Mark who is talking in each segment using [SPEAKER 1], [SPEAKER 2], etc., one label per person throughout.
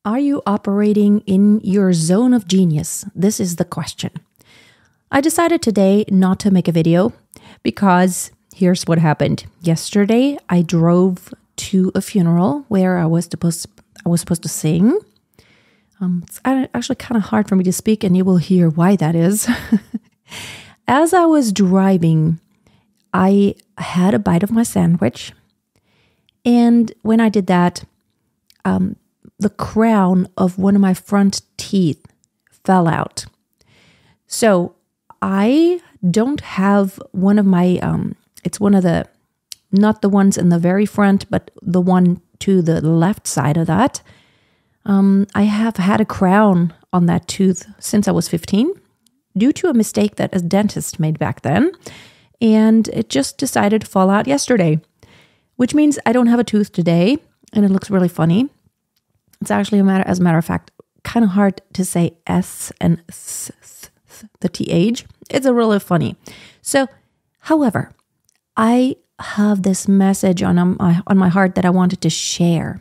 [SPEAKER 1] Are you operating in your zone of genius? This is the question. I decided today not to make a video because here's what happened. Yesterday, I drove to a funeral where I was supposed to sing. It's actually kind of hard for me to speak, and you will hear why that is. As I was driving, I had a bite of my sandwich, and when I did that, the crown of one of my front teeth fell out. So I don't have one of my, it's one of the, not the ones in the very front, but the one to the left side of that. I have had a crown on that tooth since I was 15 due to a mistake that a dentist made back then. And it just decided to fall out yesterday, which means I don't have a tooth today, and it looks really funny. It's actually, as a matter of fact, kind of hard to say S and the TH. It's really funny. So, however, I have this message on my heart that I wanted to share.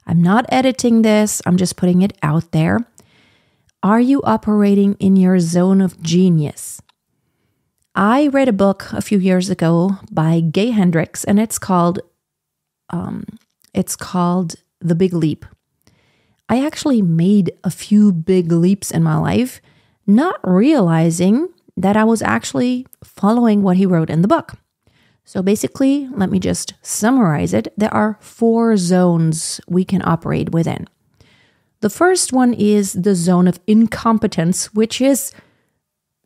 [SPEAKER 1] I'm not editing this. I'm just putting it out there. Are you operating in your zone of genius? I read a book a few years ago by Gay Hendricks, and it's called The Big Leap. I actually made a few big leaps in my life, not realizing that I was actually following what he wrote in the book. So basically, let me just summarize it. There are 4 zones we can operate within. The first one is the zone of incompetence, which is,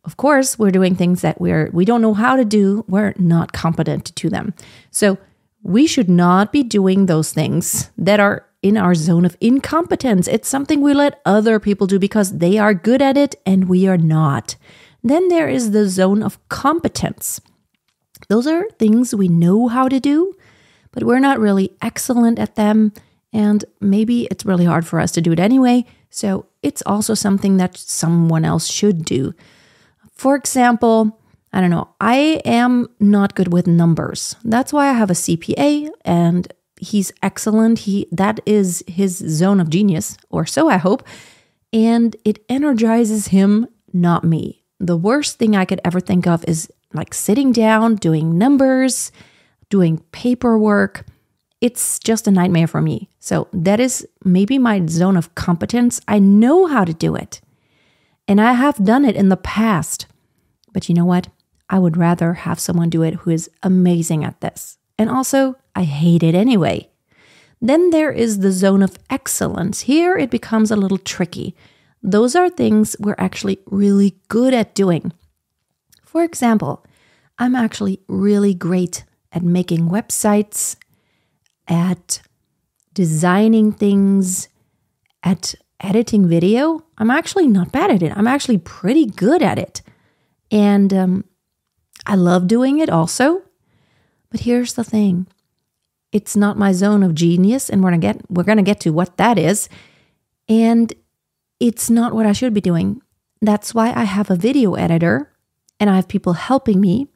[SPEAKER 1] of course, we're doing things that we don't know how to do. We're not competent to do them. So we should not be doing those things that are in our zone of incompetence. It's something we let other people do because they are good at it and we are not. Then there is the zone of competence. Those are things we know how to do, but we're not really excellent at them. And maybe it's really hard for us to do it anyway. So it's also something that someone else should do. For example, I don't know, I am not good with numbers. That's why I have a CPA, and he's excellent. That is his zone of genius, or so I hope. And it energizes him, not me. The worst thing I could ever think of is like sitting down, doing numbers, doing paperwork. It's just a nightmare for me. So that is maybe my zone of competence. I know how to do it. And I have done it in the past. But you know what? I would rather have someone do it who is amazing at this. And also, I hate it anyway. Then there is the zone of excellence. Here it becomes a little tricky. Those are things we're actually really good at doing. For example, I'm actually really great at making websites, at designing things, at editing video. I'm actually not bad at it. I'm actually pretty good at it. And I love doing it also. But here's the thing. It's not my zone of genius, and we're going to get to what that is. And it's not what I should be doing. That's why I have a video editor and I have people helping me,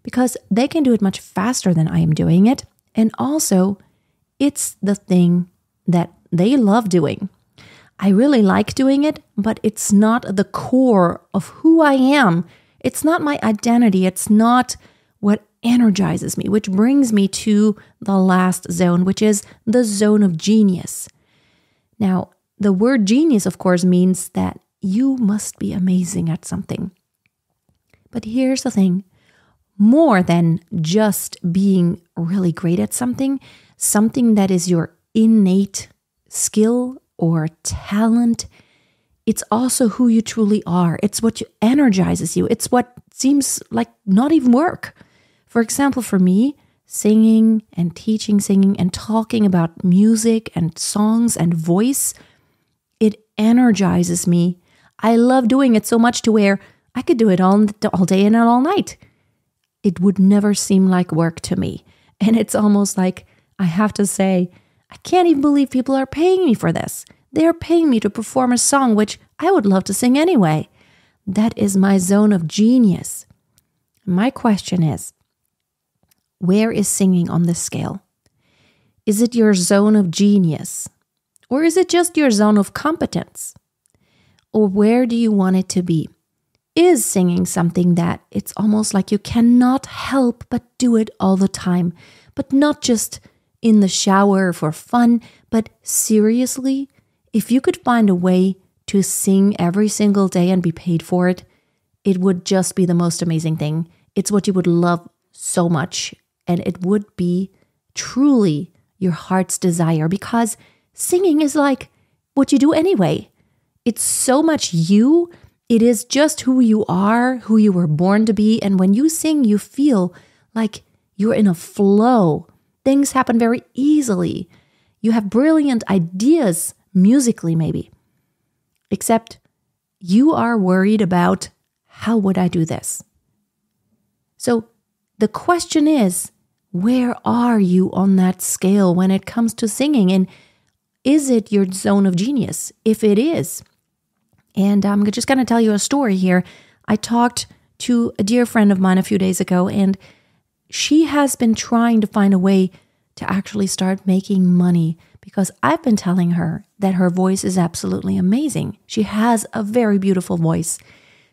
[SPEAKER 1] because they can do it much faster than I am doing it. And also, it's the thing that they love doing. I really like doing it, but it's not the core of who I am. It's not my identity. It's not what energizes me, which brings me to the last zone, which is the zone of genius. Now, the word genius, of course, means that you must be amazing at something. But here's the thing. More than just being really great at something that is your innate skill or talent, it's also who you truly are. It's what energizes you. It's what seems like not even work. For example, for me, singing and teaching singing and talking about music and songs and voice, it energizes me. I love doing it so much to where I could do it all day and all night. It would never seem like work to me. And it's almost like I have to say, I can't even believe people are paying me for this. They are paying me to perform a song which I would love to sing anyway. That is my zone of genius. My question is, where is singing on this scale? Is it your zone of genius? Or is it just your zone of competence? Or where do you want it to be? Is singing something that it's almost like you cannot help but do it all the time, but not just in the shower for fun, but seriously, if you could find a way to sing every single day and be paid for it, it would just be the most amazing thing. It's what you would love so much, and it would be truly your heart's desire, because singing is like what you do anyway. It's so much you. It is just who you are, who you were born to be. And when you sing, you feel like you're in a flow. Things happen very easily. You have brilliant ideas musically, maybe. Except you are worried about, how would I do this? So the question is, where are you on that scale when it comes to singing? And is it your zone of genius? If it is, and I'm just going to tell you a story here. I talked to a dear friend of mine a few days ago, and she has been trying to find a way to actually start making money, because I've been telling her that her voice is absolutely amazing. She has a very beautiful voice.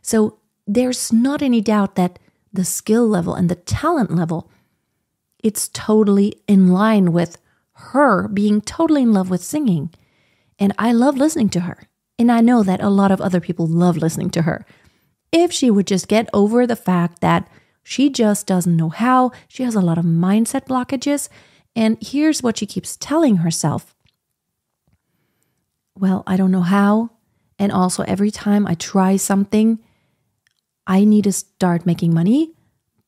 [SPEAKER 1] So there's not any doubt that the skill level and the talent level, it's totally in line with her being totally in love with singing. And I love listening to her. And I know that a lot of other people love listening to her. If she would just get over the fact that she just doesn't know how, she has a lot of mindset blockages. And here's what she keeps telling herself. Well, I don't know how. And also every time I try something, I need to start making money,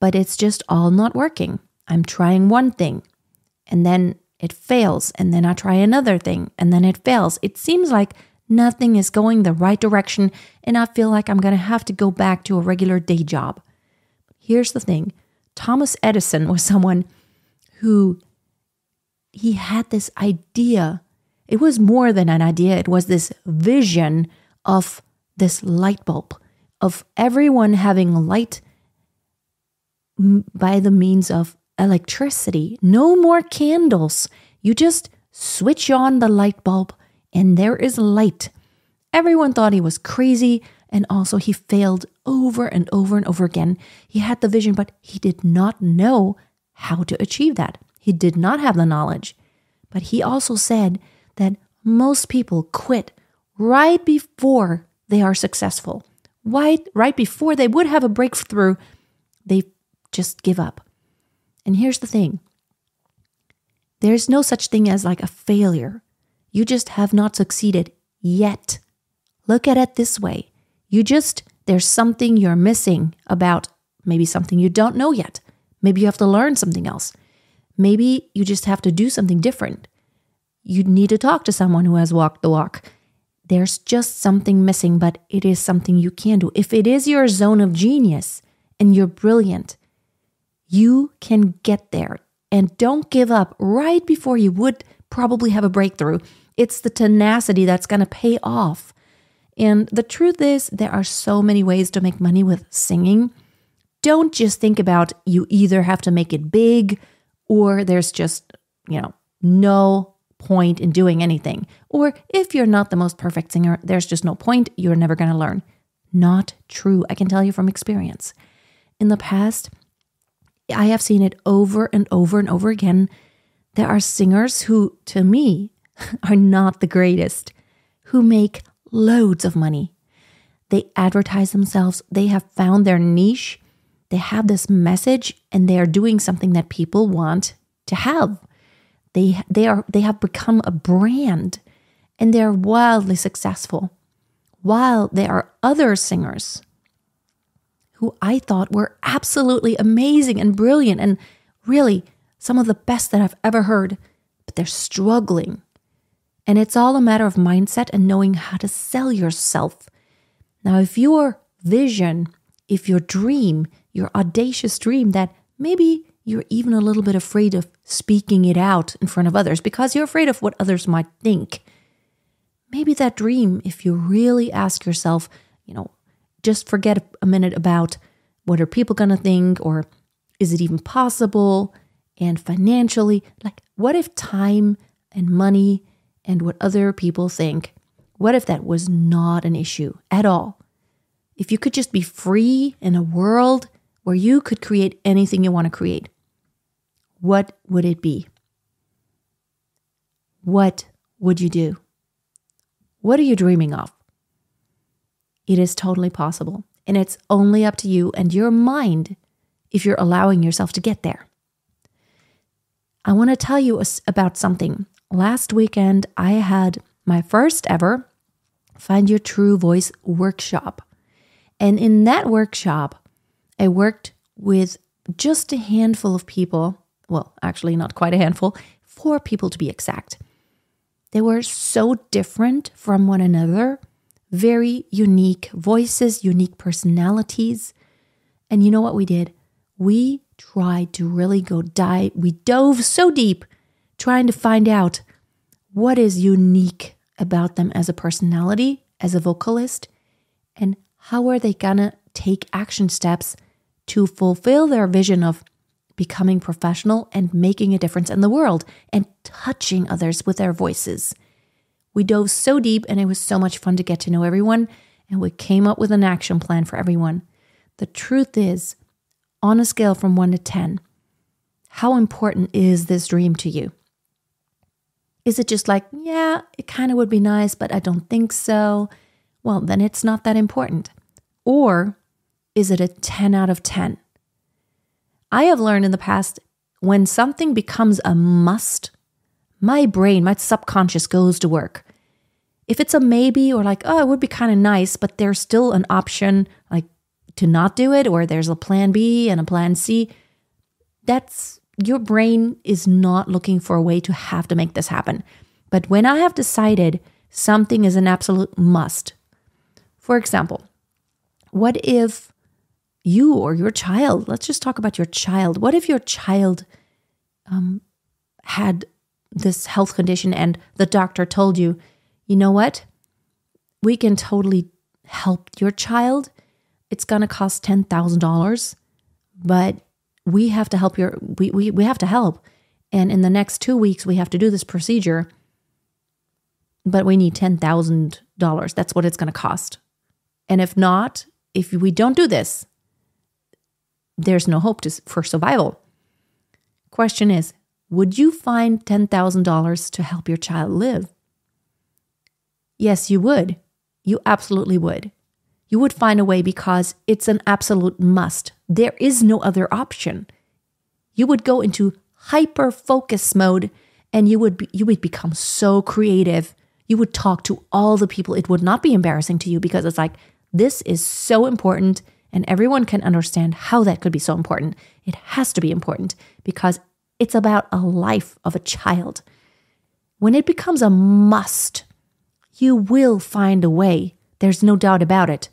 [SPEAKER 1] but it's just all not working. I'm trying one thing and then it fails. And then I try another thing and then it fails. It seems like nothing is going the right direction, and I feel like I'm going to have to go back to a regular day job. Here's the thing. Thomas Edison was someone who, he had this idea. It was more than an idea. It was this vision of this light bulb, of everyone having light by the means of electricity. No more candles. You just switch on the light bulb and there is light. Everyone thought he was crazy, and also he failed over and over and over again. He had the vision, but he did not know how to achieve that. He did not have the knowledge. But he also said that most people quit right before they are successful. Right before they would have a breakthrough, they just give up. And here's the thing. There's no such thing as like a failure. You just have not succeeded yet. Look at it this way. There's something you're missing about maybe something you don't know yet. Maybe you have to learn something else. Maybe you just have to do something different. You need to talk to someone who has walked the walk. There's just something missing, but it is something you can do. If it is your zone of genius and you're brilliant, you can get there. And don't give up right before you would probably have a breakthrough. It's the tenacity that's going to pay off. And the truth is, there are so many ways to make money with singing. Don't just think about you either have to make it big or there's just, no point in doing anything. Or if you're not the most perfect singer, there's just no point. You're never going to learn. Not true. I can tell you from experience. In the past, I have seen it over and over and over again. There are singers who, to me, are not the greatest, who make loads of money. They advertise themselves. They have found their niche. They have this message, and they are doing something that people want to have. They have become a brand, and they are wildly successful. While there are other singers who I thought were absolutely amazing and brilliant and really some of the best that I've ever heard, but they're struggling. And it's all a matter of mindset and knowing how to sell yourself. Now, if your vision, if your dream, your audacious dream that maybe you're even a little bit afraid of speaking it out in front of others because you're afraid of what others might think. Maybe that dream, if you really ask yourself, just forget a minute about what are people going to think, or is it even possible? And financially, what if time and money and what other people think? What if that was not an issue at all? If you could just be free in a world where you could create anything you want to create, what would it be? What would you do? What are you dreaming of? It is totally possible, and it's only up to you and your mind if you're allowing yourself to get there. I want to tell you about something. Last weekend, I had my first ever Find Your True Voice workshop. And in that workshop, I worked with just a handful of people. Well, actually not quite a handful, 4 people to be exact. They were so different from one another, very unique voices, unique personalities. And you know what we did? We tried to really we dove so deep trying to find out what is unique about them as a personality, as a vocalist, and how are they gonna take action steps to fulfill their vision of becoming professional and making a difference in the world and touching others with their voices. We dove so deep, and it was so much fun to get to know everyone, and we came up with an action plan for everyone. The truth is, on a scale from 1 to 10, how important is this dream to you? Is it just like, yeah, it kind of would be nice, but I don't think so? Well, then it's not that important. Or is it a 10 out of 10? I have learned in the past, when something becomes a must, my brain, my subconscious goes to work. If it's a maybe or like, oh, it would be kind of nice, but there's still an option like to not do it, or there's a plan B and a plan C, that's your brain is not looking for a way to have to make this happen. But when I have decided something is an absolute must, for example, what if you or your child, let's just talk about your child. What if your child had this health condition and the doctor told you, you know what? We can totally help your child. It's going to cost $10,000, but we have to help we have to help. And in the next 2 weeks, we have to do this procedure, but we need $10,000. That's what it's going to cost. And if not, if we don't do this, there's no hope for survival. Question is, would you find $10,000 to help your child live? Yes, you would. You absolutely would. You would find a way because it's an absolute must. There is no other option. You would go into hyper-focus mode and you would become so creative. You would talk to all the people. It would not be embarrassing to you because it's like, this is so important and everyone can understand how that could be so important. It has to be important because it's about a life of a child. When it becomes a must, you will find a way. There's no doubt about it.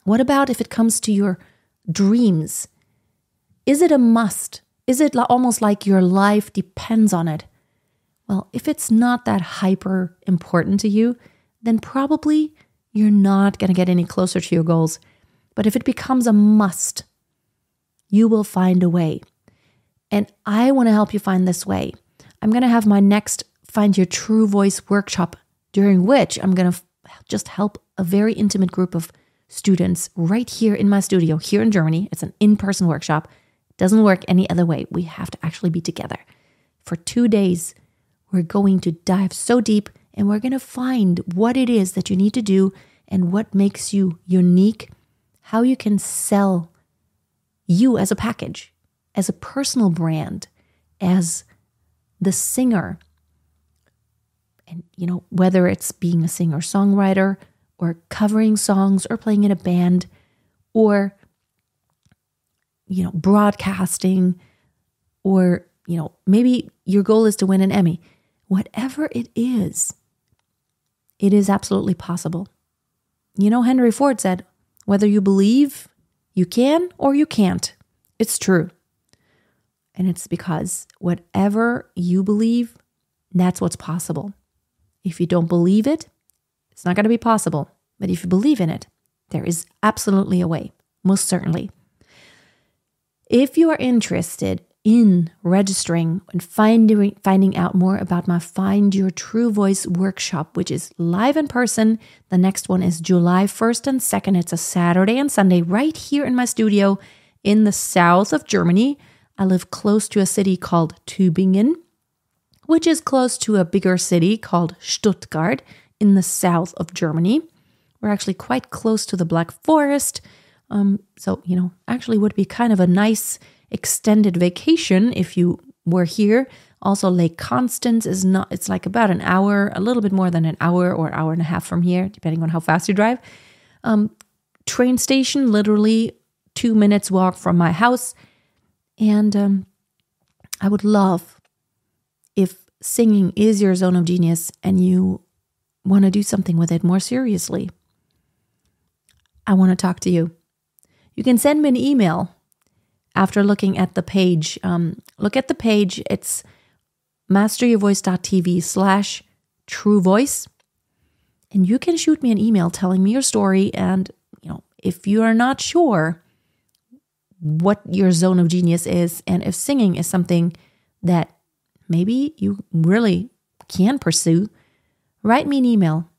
[SPEAKER 1] What about if it comes to your dreams? Is it a must? Is it almost like your life depends on it? Well, if it's not that hyper important to you, then probably you're not going to get any closer to your goals. But if it becomes a must, you will find a way. And I want to help you find this way. I'm going to have my next Find Your True Voice workshop, during which I'm going to just help a very intimate group of students right here in my studio, here in Germany. It's an in-person workshop. It doesn't work any other way. We have to actually be together. For 2 days, we're going to dive so deep and we're going to find what it is that you need to do and what makes you unique, how you can sell you as a package, as a personal brand, as the singer. And, you know, whether it's being a singer-songwriter or covering songs or playing in a band or, you know, broadcasting or, you know, maybe your goal is to win an Emmy. Whatever it is absolutely possible. You know, Henry Ford said, whether you believe you can or you can't, it's true. And it's because whatever you believe, that's what's possible. If you don't believe it, it's not going to be possible. But if you believe in it, there is absolutely a way, most certainly. If you are interested in registering and finding out more about my Find Your True Voice workshop, which is live in person. The next one is July 1st and 2nd. It's a Saturday and Sunday right here in my studio in the south of Germany. I live close to a city called Tübingen, which is close to a bigger city called Stuttgart in the south of Germany. We're actually quite close to the Black Forest. So, actually would be kind of a nice extended vacation if you were here. Also, Lake Constance it's like about an hour, a little bit more than an hour or hour and a half from here, depending on how fast you drive. Train station, literally 2 minutes walk from my house. And I would love if singing is your zone of genius and you want to do something with it more seriously. I want to talk to you. You can send me an email after looking at the page. Look at the page. It's masteryourvoice.tv/truevoice. And you can shoot me an email telling me your story. And, if you are not sure what your zone of genius is, and if singing is something that maybe you really can pursue, write me an email,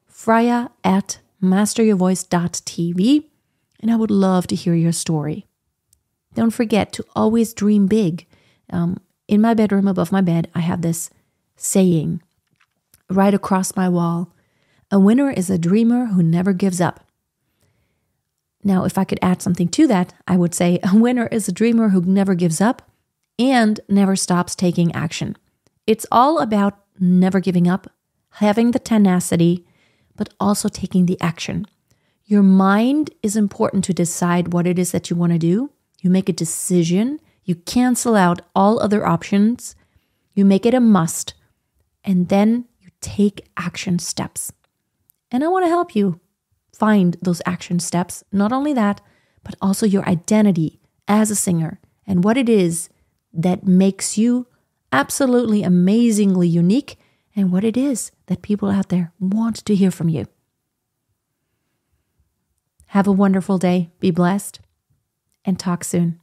[SPEAKER 1] freya@masteryourvoice.tv, and I would love to hear your story. Don't forget to always dream big. In my bedroom above my bed, I have this saying right across my wall: a winner is a dreamer who never gives up. Now, if I could add something to that, I would say a winner is a dreamer who never gives up and never stops taking action. It's all about never giving up, having the tenacity, but also taking the action. Your mind is important to decide what it is that you want to do. You make a decision. You cancel out all other options. You make it a must. And then you take action steps. And I want to help you find those action steps. Not only that, but also your identity as a singer and what it is that makes you absolutely amazingly unique and what it is that people out there want to hear from you. Have a wonderful day. Be blessed and talk soon.